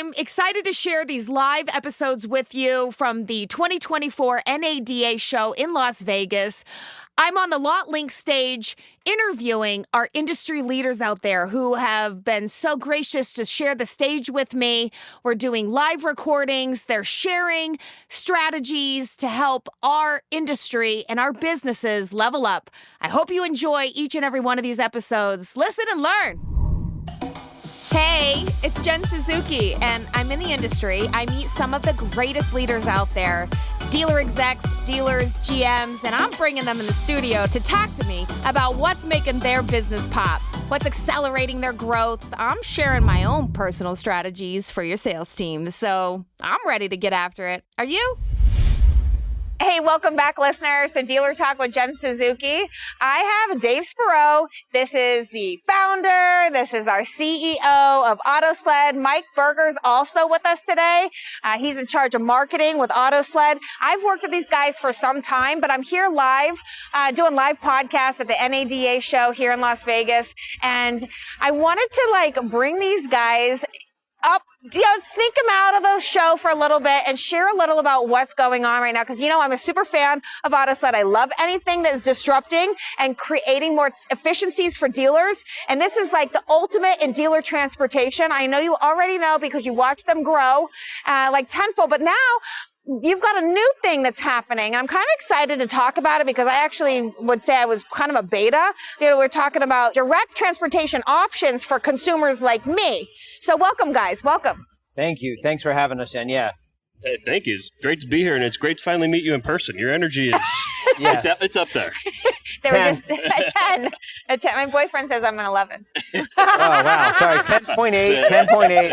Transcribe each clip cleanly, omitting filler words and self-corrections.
I'm excited to share these live episodes with you from the 2024 NADA show in Las Vegas. I'm on the LotLink stage interviewing our industry leaders out there who have been so gracious to share the stage with me. We're doing live recordings. They're sharing strategies to help our industry and our businesses level up. I hope you enjoy each and every one of these episodes. Listen and learn. Hey, it's Jen Suzuki, and I'm in the industry. I meet some of the greatest leaders out there, dealer execs, dealers, GMs, and I'm bringing them in the studio to talk to me about what's making their business pop, what's accelerating their growth. I'm sharing my own personal strategies for your sales team, so I'm ready to get after it. Are you? Hey, welcome back, listeners, to Dealer Talk with Jen Suzuki. I have Dave Sperau. This is the founder. This is our CEO of Autosled. Mike Buerger is also with us today. He's in charge of marketing with Autosled. I've worked with these guys for some time, but I'm here live, doing live podcasts at the NADA show here in Las Vegas. And I wanted to bring these guys up, sneak them out of the show for a little bit and share a little about what's going on right now. Because, I'm a super fan of Autosled. I love anything that is disrupting and creating more efficiencies for dealers. And this is like the ultimate in dealer transportation. I know you already know because you watch them grow tenfold. But now you've got a new thing that's happening. I'm kind of excited to talk about it because I actually would say I was kind of a beta. We're talking about direct transportation options for consumers like me. So welcome, guys. Welcome. Thank you. Thanks for having us in. Yeah. Hey, thank you. It's great to be here, and it's great to finally meet you in person. Your energy is it's up there. They were just a 10. My boyfriend says I'm an 11. Oh, wow. Sorry. 10.8.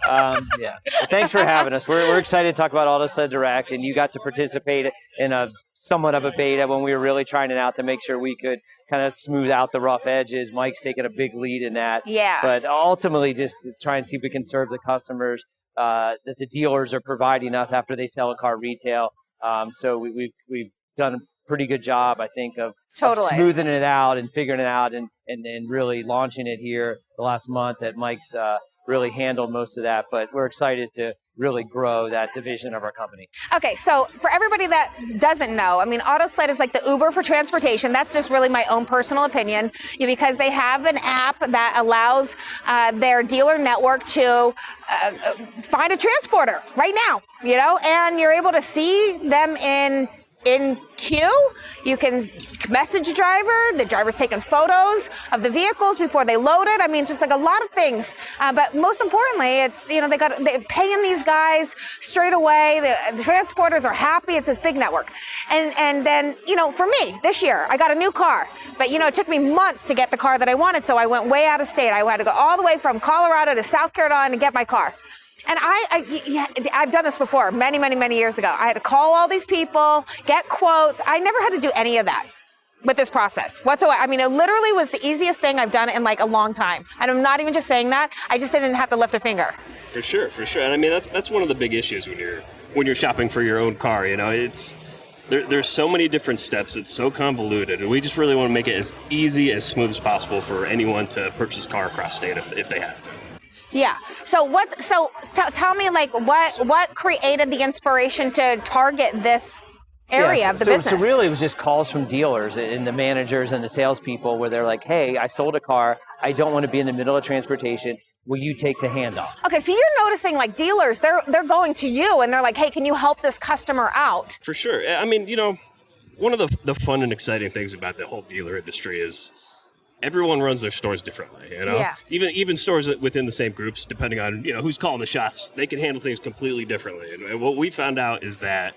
Yeah. Well, thanks for having us. We're excited to talk about Autosled Direct, and you got to participate in a somewhat of a beta when we were really trying it out to make sure we could kind of smooth out the rough edges. Mike's taking a big lead in that. Yeah. But ultimately, just to try and see if we can serve the customers that the dealers are providing us after they sell a car retail. So we've done a pretty good job, I think, of smoothing it out and figuring it out and really launching it here the last month that Mike's really handled most of that. But we're excited to really grow that division of our company. Okay, so for everybody that doesn't know, Autosled is like the Uber for transportation. That's just really my own personal opinion, because they have an app that allows their dealer network to find a transporter right now, and you're able to see them in queue. You can message the driver's taking photos of the vehicles before they load it. Just like a lot of things. But most importantly, it's, they're paying these guys straight away. The transporters are happy. It's this big network. And then, for me, this year, I got a new car. But, it took me months to get the car that I wanted. So I went way out of state. I had to go all the way from Colorado to South Carolina to get my car. And I've done this before, many, many, many years ago. I had to call all these people, get quotes. I never had to do any of that with this process whatsoever. It literally was the easiest thing I've done in a long time. And I'm not even just saying that. I just didn't have to lift a finger. For sure. And that's one of the big issues when you're shopping for your own car. It's there's so many different steps. It's so convoluted, and we just really want to make it as easy, as smooth as possible for anyone to purchase a car across state if they have to. Yeah. So tell me what created the inspiration to target this area of the business? So really it was just calls from dealers and the managers and the salespeople where they're like, hey, I sold a car. I don't want to be in the middle of transportation. Will you take the handoff? Okay, so you're noticing dealers, they're going to you and they're like, hey, can you help this customer out? For sure. One of the fun and exciting things about the whole dealer industry is everyone runs their stores differently, Yeah. Even stores within the same groups, depending on, who's calling the shots, they can handle things completely differently. And what we found out is that,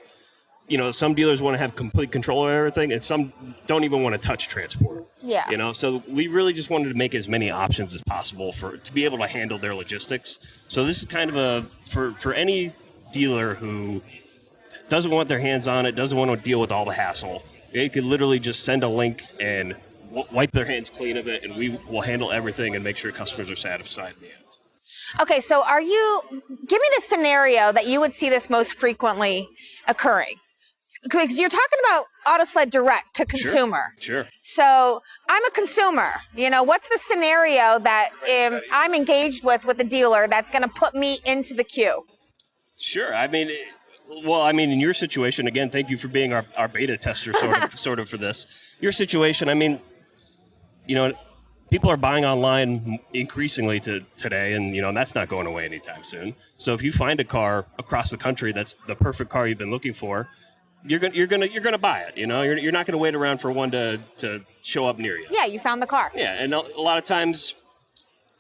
some dealers want to have complete control of everything and some don't even want to touch transport. Yeah. So we really just wanted to make as many options as possible to be able to handle their logistics. So this is kind of for any dealer who doesn't want their hands on it, doesn't want to deal with all the hassle, they could literally just send a link and wipe their hands clean of it, and we will handle everything and make sure customers are satisfied in the end. Okay, so give me the scenario that you would see this most frequently occurring. because you're talking about Autosled direct to consumer. Sure. So I'm a consumer. What's the scenario that I'm engaged with a dealer that's going to put me into the queue? Sure. I mean, in your situation, again, thank you for being our beta tester sort of for this. Your situation, I mean, people are buying online increasingly today, and that's not going away anytime soon. So if you find a car across the country that's the perfect car you've been looking for, you're gonna buy it. You're not gonna wait around for one to show up near you. Yeah, you found the car. Yeah, and a lot of times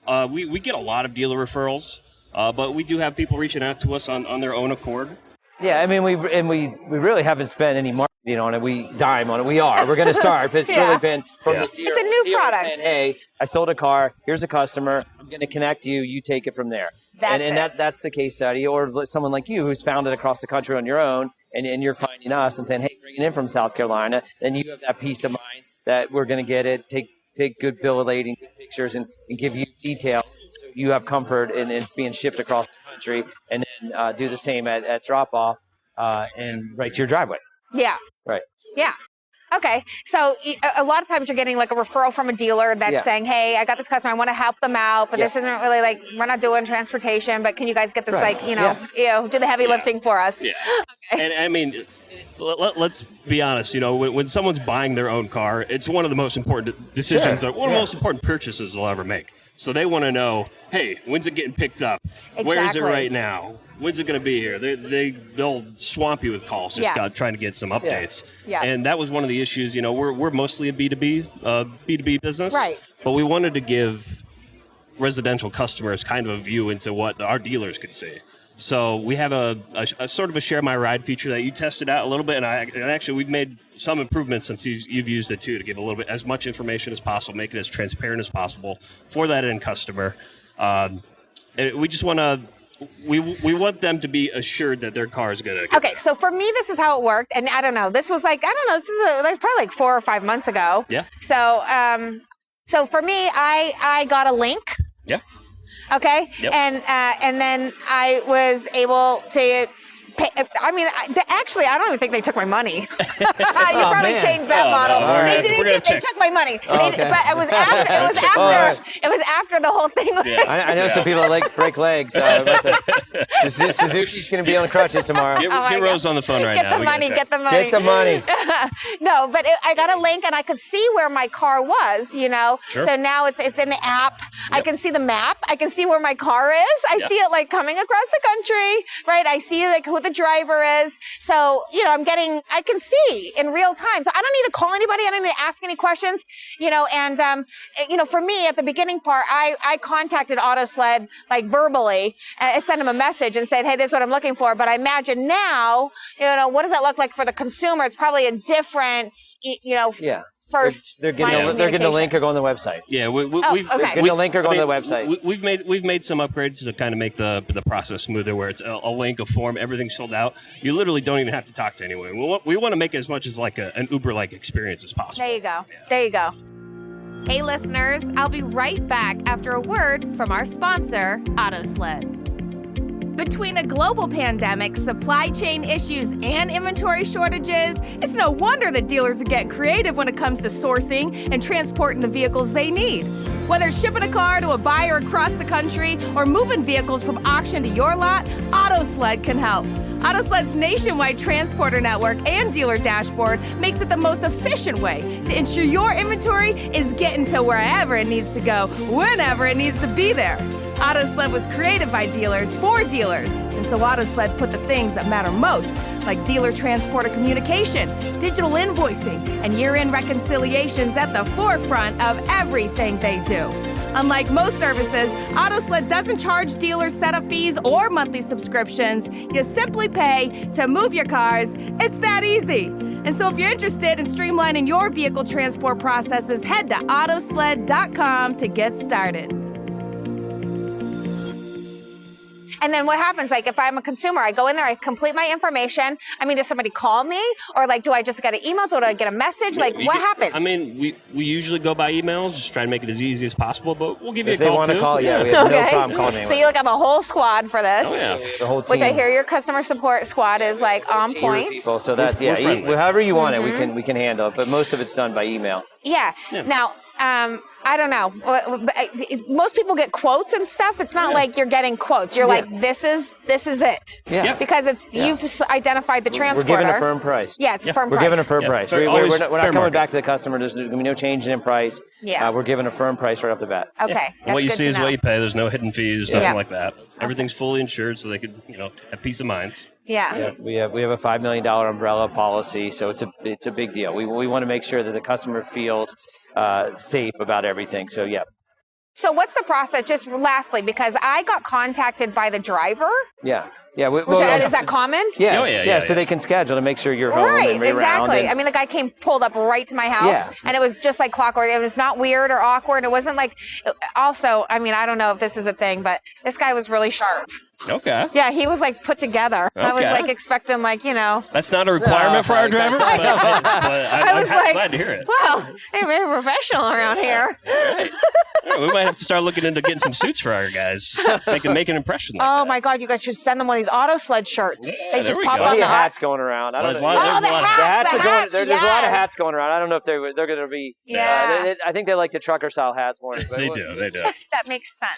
we get a lot of dealer referrals, but we do have people reaching out to us on their own accord. Yeah, I mean, we really haven't spent any marketing on it. We dime on it. We're going to start, but it's really been from the dealer. It's a new product. Saying, hey, I sold a car. Here's a customer. I'm going to connect you. You take it from there. That's the case study. Or someone like you who's found it across the country on your own, and you're finding us and saying, hey, bring it in from South Carolina. Then you have that peace of mind that we're going to get it, take good bill of lading, good pictures, and give you details so you have comfort in being shipped across the country, and then do the same at drop-off and right to your driveway. Yeah. Right. Yeah. Okay. So a lot of times you're getting like a referral from a dealer that's saying, hey, I got this customer, I want to help them out, but this isn't really like, we're not doing transportation, but can you guys get this do the heavy lifting for us? Yeah. Okay. And I mean, let's be honest, when someone's buying their own car, it's one of the most important decisions, one of the most important purchases they'll ever make. So they want to know, hey, when's it getting picked up? Exactly. Where is it right now? When's it going to be here? They'll swamp you with calls just trying to get some updates. Yeah. And that was one of the issues. We're mostly a B2B business. Right. But we wanted to give residential customers kind of a view into what our dealers could see. So we have a sort of a share my ride feature that you tested out a little bit, and actually we've made some improvements since you've used it too, to give a little bit as much information as possible, make it as transparent as possible for that end customer. And we just want to. We want them to be assured that their car is going to. Okay, so for me, this is how it worked, and I don't know. This was like this is probably like 4 or 5 months ago. Yeah. So so for me, I got a link. Yeah. Okay. Yep. And then I was able to pay. I mean, actually, I don't even think they took my money. You probably changed that model. Right. They took my money. But it was after. It was after the whole thing. I know some people break legs. Suzuki's going to be on crutches tomorrow. Get Rose on the phone right now. Get the money. Get the money. No, but I got a link and I could see where my car was. Sure. So now it's in the app. Yep. I can see the map. I can see where my car is. I see it like coming across the country, right? I see like who the driver is. So, I can see in real time. So I don't need to call anybody. I don't need to ask any questions, and, for me at the beginning part, I contacted Autosled like verbally. I sent them a message and said, hey, this is what I'm looking for. But I imagine now, what does that look like for the consumer? It's probably a different, first. They're getting a link or go on the website. Yeah, we've getting a link or go on the website. We've made some upgrades to kind of make the process smoother, where it's a link, a form, everything's filled out. You literally don't even have to talk to anyone. We want to make it as much as like an Uber-like experience as possible. There you go. Yeah. There you go. Hey listeners, I'll be right back after a word from our sponsor, Autosled. Between a global pandemic, supply chain issues, and inventory shortages, it's no wonder that dealers are getting creative when it comes to sourcing and transporting the vehicles they need. Whether it's shipping a car to a buyer across the country or moving vehicles from auction to your lot, Autosled can help. Autosled's nationwide transporter network and dealer dashboard makes it the most efficient way to ensure your inventory is getting to wherever it needs to go, whenever it needs to be there. Autosled was created by dealers for dealers, and so Autosled put the things that matter most, like dealer transporter communication, digital invoicing, and year-end reconciliations at the forefront of everything they do. Unlike most services, Autosled doesn't charge dealers setup fees or monthly subscriptions. You simply pay to move your cars. It's that easy. And so if you're interested in streamlining your vehicle transport processes, head to autosled.com to get started. And then what happens? Like if I'm a consumer, I go in there, I complete my information. I mean, does somebody call me? Or like, do I just get an email? Do I get a message? Like what happens? I mean, we usually go by emails, just try to make it as easy as possible, but we'll give you if a call they want too. to call, yeah, we have no problem calling anyone. So you like have a whole squad for this. Oh, yeah. The whole team. Which I hear your customer support squad is like on point. People, so that's, We're friendly. however you want it, we can handle it, but most of it's done by email. Yeah. Now, I don't know. Most people get quotes and stuff. It's not like you're getting quotes. You're like, this is it. Yeah. Yep. Because you've identified the transporter. We're giving a firm price. Yeah, it's a firm We're price. giving a firm price. We're We're not fair coming market. back to the customer. There's going to be no change in price. Yeah. We're giving a firm price right off the bat. Okay. And That's what you good see to is know. what you pay. There's no hidden fees, nothing Yeah. like that. Everything's fully insured, so they could, have peace of mind. Yeah. Yeah, we have a $5 million umbrella policy, so it's a big deal. We want to make sure that the customer feels safe about everything. So yeah. So what's the process? Just lastly, because I got contacted by the driver. Yeah. Is that common? Yeah. Oh, yeah. So they can schedule to make sure you're home Right, and around. exactly. And, I mean, the guy pulled up right to my house, Yeah. and it was just like clockwork. It was not weird or awkward. It wasn't like. Also, I mean, I don't know if this is a thing, but this guy was really sharp. Okay. Yeah, he was like put together. I was Okay. like expecting That's not a requirement for our drivers, but I was like, glad to hear it. well, they're very professional around here. Right. Yeah, we might have to start looking into getting some suits for our guys. They can make an impression like Oh that. my God, you guys should send them one of these Autosled shirts. Yeah, they there just we pop go. on plenty the of hats going around. I don't know. There's the a lot of- hats, There's a lot of yes. hats going around. I don't know if they're going to be. Yeah. I think they like the trucker style hats more. But They do. That makes sense.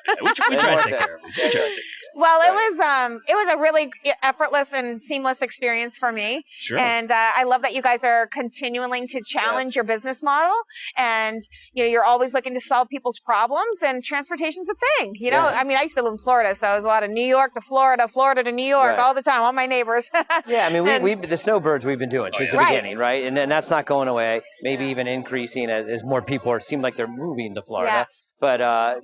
Yeah. We try to take care of them. We try to take care of them. Well, it was a really effortless and seamless experience for me. Sure. And I love that you guys are continuing to challenge your business model, and you're always looking to solve people's problems. And transportation's a thing. I mean, I used to live in Florida, so it was a lot of New York to Florida, Florida to New York Right. all the time. All my neighbors. Yeah, I mean, And- we the snowbirds we've been doing since the Right. beginning, right? And then that's not going away. Maybe even increasing as more people seem like they're moving to Florida. Yeah.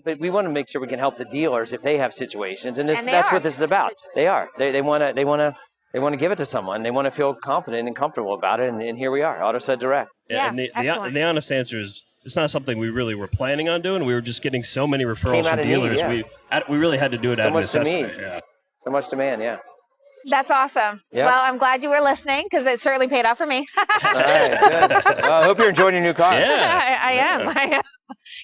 But we want to make sure we can help the dealers if they have situations, and And they that's are. what this is about. They are. They want to give it to someone. They want to feel confident and comfortable about it, and here we are, Autosled Direct. Yeah, and excellent. the honest answer is it's not something we really were planning on doing. We were just getting so many referrals Came out from of need, dealers. yeah. We really had to do it So out of much to necessity. need. Yeah. So much demand, yeah. That's awesome. Yeah. Well, I'm glad you were listening because it certainly paid off for me. All right, good. Well, I hope you're enjoying your new car. Yeah. I am.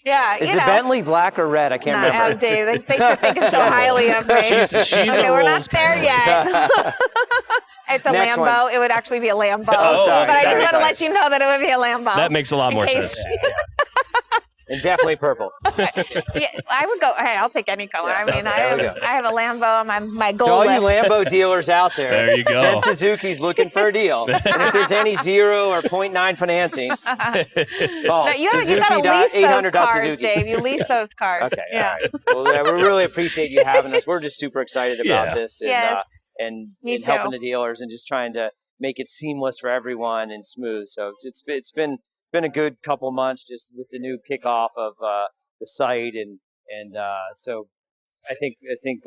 Yeah. Is the Bentley black or red? I can't remember. Dave. Thanks for thinking so highly of me. She's Okay, a we're Rolls not there yet. It's a Next Lambo. one. It would actually be a Lambo. Oh, sorry. But I That just makes want to let sense. you know that it would be a Lambo. That makes a lot In more case- sense. And definitely purple. Yeah, I would go. Hey, I'll take any color. I mean, there we go. I have a Lambo on my goal So all list. you Lambo dealers out there, There you go. Jen Suzuki's looking for a deal. And if there's any 0 or 0.9 financing, call No, you got to lease those cars, Suzuki. Dave. You lease those cars. Okay, Yeah. all right. Well, yeah, we really appreciate you having us. We're just super excited about Yeah. this and, Yes. Me and too. helping the dealers and just trying to make it seamless for everyone and smooth. So it's been a good couple months just with the new kickoff of the site and so I think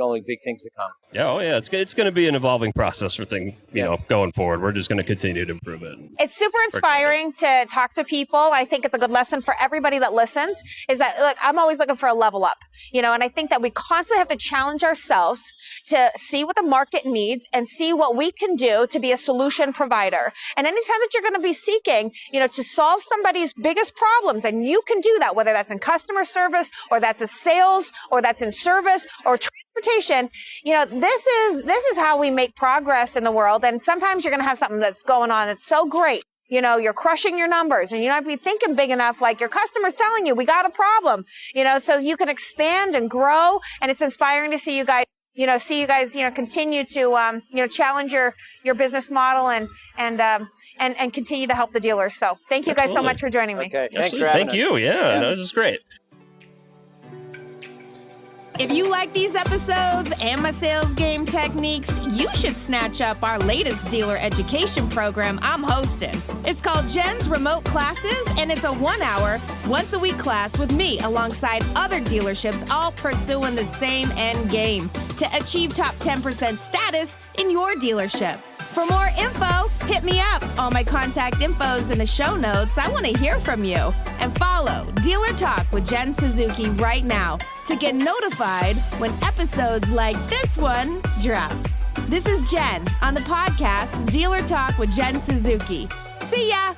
only big things to come. Yeah, oh yeah, it's going to be an evolving process for going forward. We're just going to continue to improve it. It's super inspiring to talk to people. I think it's a good lesson for everybody that listens is that, look, I'm always looking for a level up, and I think that we constantly have to challenge ourselves to see what the market needs and see what we can do to be a solution provider. And anytime that you're going to be seeking, to solve somebody's biggest problems, and you can do that, whether that's in customer service or that's in sales or that's in service or transportation, this is how we make progress in the world. And sometimes you're going to have something that's going on that's so great. You're crushing your numbers and you don't be thinking big enough, like your customer's telling you, we got a problem, so you can expand and grow. And it's inspiring to see you guys, continue to, challenge your business model and continue to help the dealers. So thank you guys so much for joining me. Okay, thanks Absolutely. for having Thank us. you. Yeah, no, this is great. If you like these episodes and my sales game techniques, you should snatch up our latest dealer education program I'm hosting. It's called Jen's Remote Classes, and it's a 1-hour, once-a-week class with me alongside other dealerships all pursuing the same end game to achieve top 10% status in your dealership. For more info, hit me up. All my contact info's in the show notes. I want to hear from you. And follow Dealer Talk with Jen Suzuki right now to get notified when episodes like this one drop. This is Jen on the podcast Dealer Talk with Jen Suzuki. See ya!